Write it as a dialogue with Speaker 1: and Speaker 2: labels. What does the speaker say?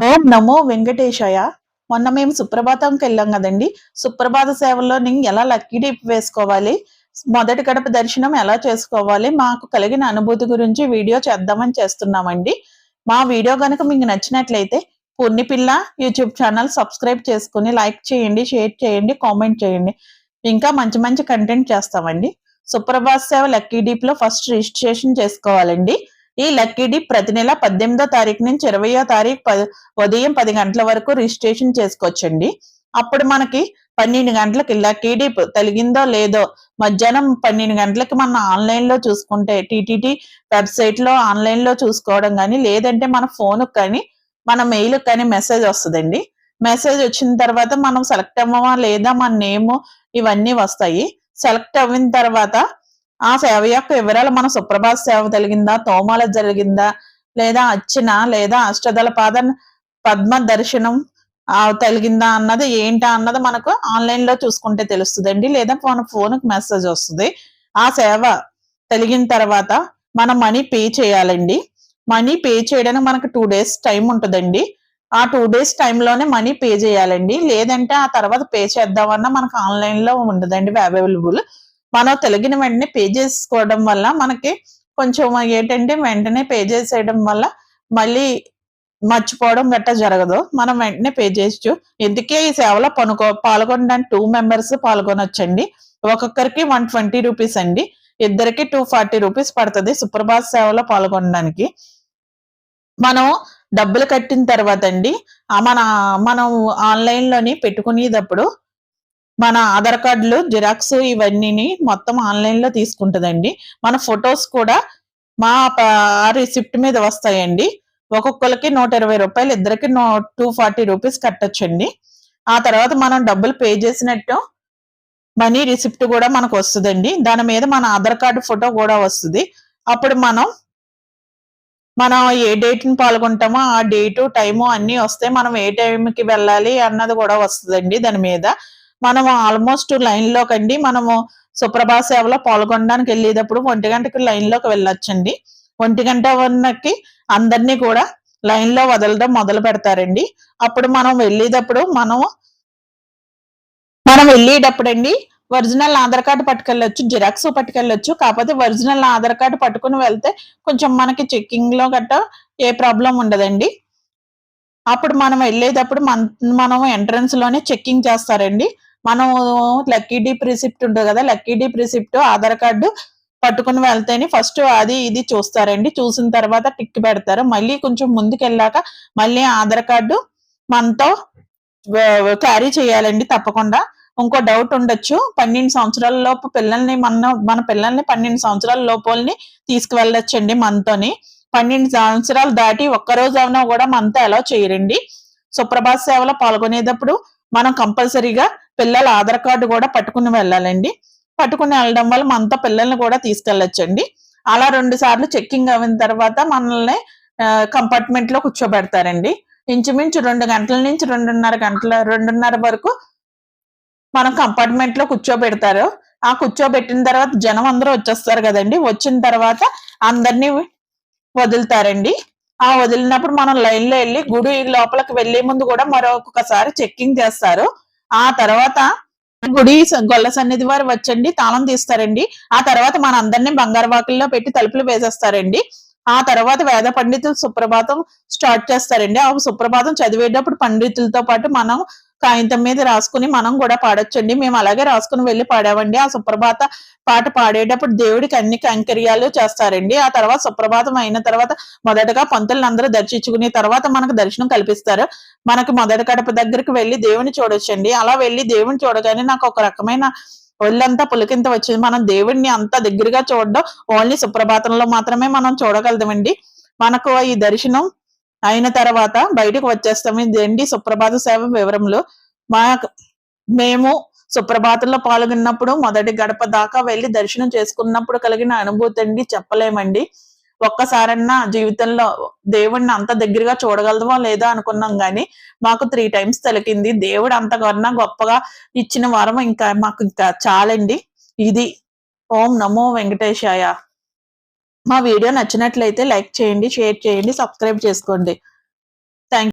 Speaker 1: ఓం నమో వెంకటేశాయ. మొన్న మేము సుప్రభాతంకి వెళ్ళాం కదండి. సుప్రభాత సేవల్లో ఎలా లక్కీ డిప్ వేసుకోవాలి, మొదటి గడప దర్శనం ఎలా చేసుకోవాలి, మాకు కలిగిన అనుభూతి గురించి వీడియో చేద్దామని చేస్తున్నామండి. మా వీడియో కనుక మీకు నచ్చినట్లయితే పూర్ణిపిల్ల యూట్యూబ్ ఛానల్ సబ్స్క్రైబ్ చేసుకుని లైక్ చేయండి, షేర్ చేయండి, కామెంట్ చేయండి. ఇంకా మంచి మంచి కంటెంట్ చేస్తామండి. సుప్రభాత సేవ లక్కీ డిప్ లో ఫస్ట్ రిజిస్ట్రేషన్ చేసుకోవాలండి. ఈ లక్కీ డిప్ ప్రతి నెల 18వ తారీఖు నుంచి 20వ తారీఖు ఉదయం 10 గంటల వరకు రిజిస్ట్రేషన్ చేసుకోవచ్చండి. అప్పుడు మనకి 12 గంటలకి లక్కీ డిప్ తలిగిందో లేదో మధ్యాహ్నం 12 గంటలకి మనం ఆన్లైన్ లో చూసుకుంటే టీటీటీ వెబ్సైట్ లో ఆన్లైన్ లో చూసుకోవడం కానీ, లేదంటే మన ఫోన్ కానీ మన మెయిల్ కానీ మెసేజ్ వస్తుందండి. మెసేజ్ వచ్చిన తర్వాత మనం సెలెక్ట్ అవ్వమా లేదా మన నేమ్ ఇవన్నీ వస్తాయి. సెలెక్ట్ అయిన తర్వాత ఆ సేవ యొక్క వివరాలు మన సుప్రభాత సేవ జరిగిందా, తోమాల జరిగిందా, లేదా అర్చన, లేదా అష్టదళ పద్మ దర్శనం కలిగిందా అన్నది ఏంటా అన్నది మనకు ఆన్లైన్ లో చూసుకుంటే తెలుస్తుందండి. లేదా మన ఫోన్ కి మెసేజ్ వస్తుంది. ఆ సేవ కలిగిన తర్వాత మనం మనీ పే చేయాలండి. మనీ పే చేయడానికి మనకు 2 days టైం ఉంటుందండి. ఆ 2 days టైంలోనే మనీ పే చేయాలండి. లేదంటే ఆ తర్వాత పే చేద్దామన్నా మనకు ఆన్లైన్ లో ఉండదండి అవైలబుల్. మనం తెలిగిన వెంటనే పే చేసుకోవడం వల్ల మనకి కొంచెం ఏంటంటే వెంటనే పే చేసేయడం వల్ల మళ్ళీ మర్చిపోవడం గట్టా జరగదు. మనం వెంటనే పే చేయొచ్చు. ఎందుకే ఈ సేవలో పాల్గొనడానికి 2 members పాల్గొనొచ్చండి. ఒక్కొక్కరికి 120 రూపీస్ అండి. ఇద్దరికి 240 రూపీస్ పడుతుంది సుప్రభాత సేవలో పాల్గొనడానికి. మనం డబ్బులు కట్టిన తర్వాత అండి మనం ఆన్లైన్ లోని పెట్టుకునేటప్పుడు మన ఆధార్ కార్డులు జిరాక్స్ ఇవన్నీ మొత్తం ఆన్లైన్ లో తీసుకుంటదండి. మన ఫొటోస్ కూడా మా రిసిప్ట్ మీద వస్తాయండి. ఒక్కొక్కరికి 120 రూపాయలు, ఇద్దరికి 240 రూపీస్ కట్టొచ్చండి. ఆ తర్వాత మనం డబ్బులు పే చేసినట్టు మనీ రిసిప్ట్ కూడా మనకు వస్తుందండి. దాని మీద మన ఆధార్ కార్డు ఫోటో కూడా వస్తుంది. అప్పుడు మనం ఏ డేట్ ని పాల్గొంటామో ఆ డేటు టైము అన్ని వస్తే మనం ఏ టైంకి వెళ్ళాలి అన్నది కూడా వస్తుందండి. దాని మీద మనం ఆల్మోస్ట్ లైన్ లోకండి మనము సుప్రభాత సేవలో పాల్గొనడానికి వెళ్ళేటప్పుడు 1 గంటకి లైన్ లోకి వెళ్ళొచ్చండి. 1 గంట వరకు అందరినీ కూడా లైన్ లో వదలడం మొదలు పెడతారండి. అప్పుడు మనం వెళ్ళేటప్పుడు అండి ఒరిజినల్ ఆధార్ కార్డు పట్టుకెళ్ళొచ్చు, జిరాక్స్ పట్టుకెళ్ళొచ్చు. కాకపోతే ఒరిజినల్ ఆధార్ కార్డు పట్టుకుని వెళ్తే కొంచెం మనకి చెక్కింగ్ లో గట్టా ఏ ప్రాబ్లం ఉండదండి. అప్పుడు మనం వెళ్ళేటప్పుడు మనం ఎంట్రన్స్ లోనే చెక్కింగ్ చేస్తారండి. మనం లక్కీ డిప్ రిసిప్ట్ ఉంటుంది కదా, lucky dip receipt Aadhaar card పట్టుకుని వెళ్తేనే ఫస్ట్ అది ఇది చూస్తారండి. చూసిన తర్వాత టిక్ పెడతారు. మళ్ళీ కొంచెం ముందుకు వెళ్ళాక మళ్ళీ ఆధార్ కార్డు మనతో క్యారీ చేయాలండి తప్పకుండా. ఇంకో డౌట్ ఉండొచ్చు, 12 సంవత్సరాల లోపు పిల్లల్ని మన పిల్లల్ని 12 సంవత్సరాల లోపుల్ని తీసుకువెళ్ళొచ్చండి మనతోని. 12 సంవత్సరాలు దాటి ఒక్కరోజు అవునా కూడా మనతో అలౌ చేయరండి. సుప్రభాత సేవలో పాల్గొనేటప్పుడు మనం కంపల్సరీగా పిల్లల ఆధార్ కార్డు కూడా పట్టుకుని వెళ్ళాలండి. పట్టుకుని వెళ్ళడం వల్ల మనతో పిల్లల్ని కూడా తీసుకెళ్ళొచ్చండి. అలా 2 సార్లు చెక్కింగ్ అయిన తర్వాత మనల్ని కంపార్ట్మెంట్ లో కూర్చోబెడతారండి. ఇంచుమించు 2 గంటల నుంచి 2:30 వరకు మనం కంపార్ట్మెంట్ లో కూర్చోబెడతారు. ఆ కూర్చోబెట్టిన తర్వాత జనం అందరూ వచ్చేస్తారు కదండి. వచ్చిన తర్వాత అందరినీ వదులుతారండి. ఆ వదిలినప్పుడు మనం లైన్ లో వెళ్ళి గుడి లోపలికి వెళ్లే ముందు కూడా మరొకసారి చెక్కింగ్ చేస్తారు. ఆ తర్వాత గుడి గొల్ల సన్నిధి వారు వచ్చండి తాళం తీస్తారండి. ఆ తర్వాత మన అందరినీ బంగారు వాకిల్లో పెట్టి తలుపులు వేసేస్తారండి. ఆ తర్వాత వేద పండితులు సుప్రభాతం స్టార్ట్ చేస్తారండి. ఆ సుప్రభాతం చదివేటప్పుడు పండితులతో పాటు మనం కాగితం మీద రాసుకుని మనం కూడా పాడొచ్చండి. మేము అలాగే రాసుకుని వెళ్ళి పాడామండి. ఆ సుప్రభాత పాట పాడేటప్పుడు దేవుడికి అన్ని కైంకర్యాలు చేస్తారండి. ఆ తర్వాత సుప్రభాతం అయిన తర్వాత మొదటగా పంతులందరూ దర్శించుకునే తర్వాత మనకు దర్శనం కల్పిస్తారు. మనకి మొదటి గడప దగ్గరికి వెళ్ళి దేవుని చూడొచ్చండి. అలా వెళ్ళి దేవుని చూడగానే నాకు ఒక రకమైన ఒళ్ళంతా పులకింత వచ్చింది. మనం దేవుడిని అంత దగ్గరగా చూడడం ఓన్లీ సుప్రభాతంలో మాత్రమే మనం చూడగలదండి. మనకు ఈ దర్శనం అయిన తర్వాత బయటకు వచ్చేస్తాం. ఇదండి సుప్రభాత సేవ వివరములు. మేము సుప్రభాతంలో పాల్గొన్నప్పుడు మొదటి గడప దాకా వెళ్ళి దర్శనం చేసుకున్నప్పుడు కలిగిన అనుభూతి అండి చెప్పలేమండి. ఒక్కసారన్నా జీవితంలో దేవుడిని అంత దగ్గరగా చూడగలమో లేదా అనుకున్నాం గాని మాకు 3 times తలికింది. దేవుడు అంతకన్నా గొప్పగా ఇచ్చిన వరం మాకు ఇంకా చాలండి. ఇది ఓం నమో వెంకటేశాయ. మా వీడియో నచ్చినట్లయితే లైక్ చేయండి, షేర్ చేయండి, సబ్స్క్రైబ్ చేసుకోండి.